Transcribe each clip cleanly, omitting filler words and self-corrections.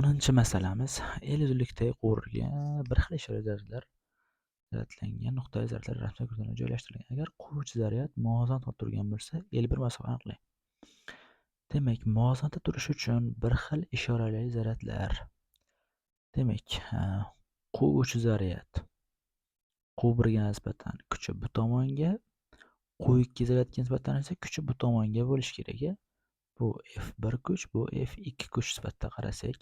10 masalamiz el uzunlikdagi quvurga bir xil ishora zaryadlar zaryadlangan nuqtaviy zaryadlar rasmga ko'rsatilgan joylashtirilgan. Agar quvuvchi zaryad muvozanatda turgan bo'lsa, L1 masofani aniqlang. Demak, muvozanatda turish uchun bir xil ishorali zaryadlar. Demak, quvuvchi zaryad Q1ga nisbatan kuchi bu tomonga, Q2 zaryadga nisbatan esa kuchi bu tomonga bo'lishi kerak. Bu F1 kuch, bu F2 kuch sifatida qarasak,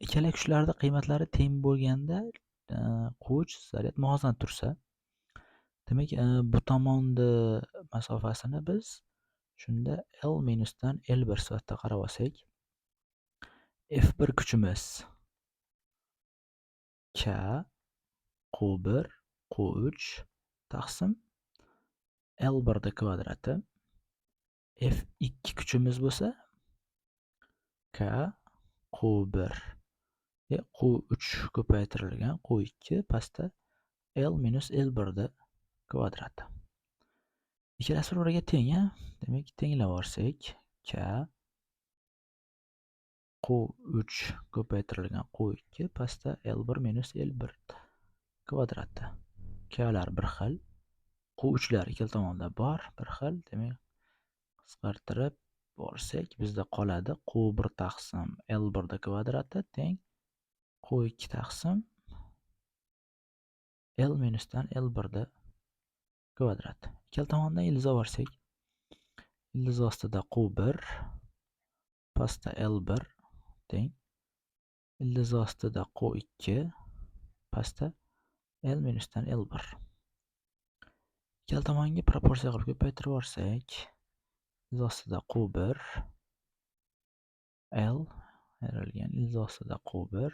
ikkala kuchlarda qiymatlari teng bo'lganda quvuvchi zaryad muvozanatda tursa, demak, bu tomonni masofasini biz shunda L minusdan L1 sifatida qarab olsak, F1 kuchimiz K Q1 Q3 taqsim L1 da kvadrati, F2 kuchimiz bo'lsa K Q1 Q3 ko'paytirilgan Q2 pastda L minus L1 da kvadrati. Ikkalasi bir-biriga teng, demak tenglab olsak, K Q3 ko'paytirilgan Q2 pastda L1 minus L1 kvadrati. Klar bir xil, Q3lar ikkala tomonda bor, bir xil. Demak, qisqartirib borsak, bizda qoladi Q1 taqsim L1 da kvadrati teng Q2 taqsim L minusdan L1 da kvadrat. Ikkala tomondan ildiz olsak, ildiz ostida Q1 pastda L1 teng ildiz ostida Q2 pastda L minusdan L1. Ikkala tomonga proporsiya qilib ko'paytirib olsak, ildiz ostida Q1 L ayrilgan ildiz ostida Q1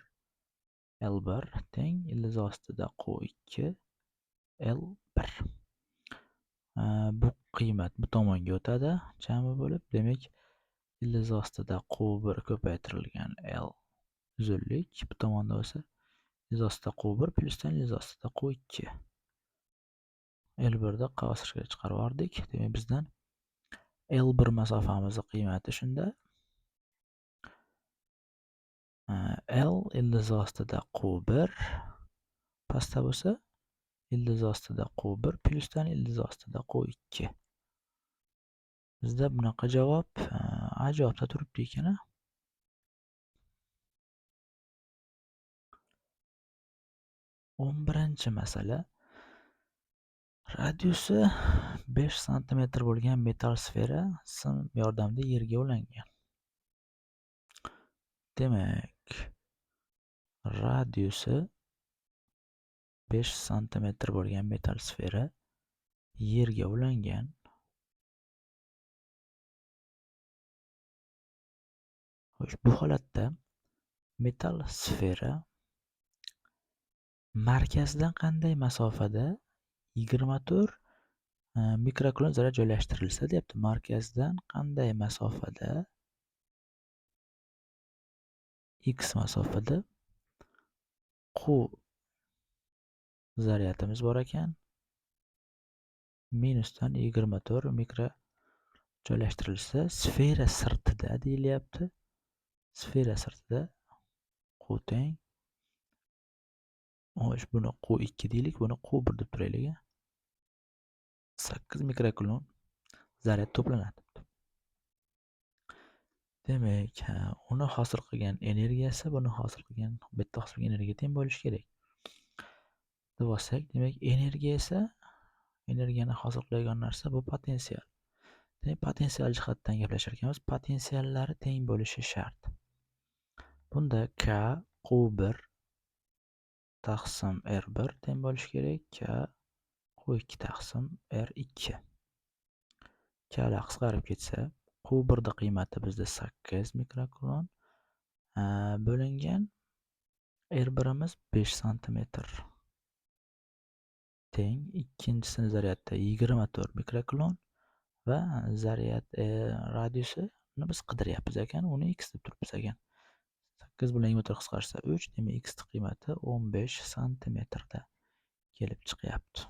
L1 teng ildiz ostida Q2 L1. Bu qiymat bu tomonga o'tadi jami bo'lib, demak ildiz ostida Q1 ko'paytirilgan L uzunlik bu tomonda bo'lsa, ildiz ostida Q1 plyusdan ildiz ostida Q2 L1 da qavsashga chiqarib yubordik. Demak, bizdan L1 masofamizning qiymati shunda L ildiz ostida Q1 pastda bo'lsa, ildiz ostida Q1 plyusdan ildiz ostida Q2. Bizda bunaqa javob A javobda turibdi ekan. 11-masala. Radiusi 5 sm bo'lgan metall sfera sim yordamida yerga ulangan. Demak, radiusi 5 sm bo'lgan metall sfera yerga ulangan. Xo'sh, bu holatda metall sfera markazdan qanday masofada 24 mikrokulon zaryad joylashtirilsa deyapti. Markazdan qanday masofada x masofada Q zaryadimiz bor ekan. Minusdan 24 mikro joylashtirilsa, sfera sirtida deyilyapti. Sfera sirtida Q teng. Xo'sh, buni Q2 deylik, buni Q1 deb turaylik. 8 mikrokulon zaryad to'planadi. Demak, uni hosil qilgan energiyasi buni hosil qilgan bitta hosil qilgan energiyaga teng bo'lishi kerak. Deb olsak, demak, energiya esa energiyani hosil qiladigan narsa bu potensial. Demak, potensial jihatdan gaplashar ekanmiz, potensiallari teng bo'lishi shart. Bunda K Q1 taqsim R1 teng bo'lishi kerak, K Q2 taqsim R2. Klar qisqarib ketsa, Q1 da qiymati bizda 8 mikrokulon bo'lingan R1imiz 5 sm teng ikkinchisini zaryadda 24 mikrokulon va zaryad radiusini biz qidiryapmiz ekan, uni x deb turibmiz ekan. 8 bilan 24 qisqarsa 3, demak x qiymati 15 sm da kelib chiqyapti.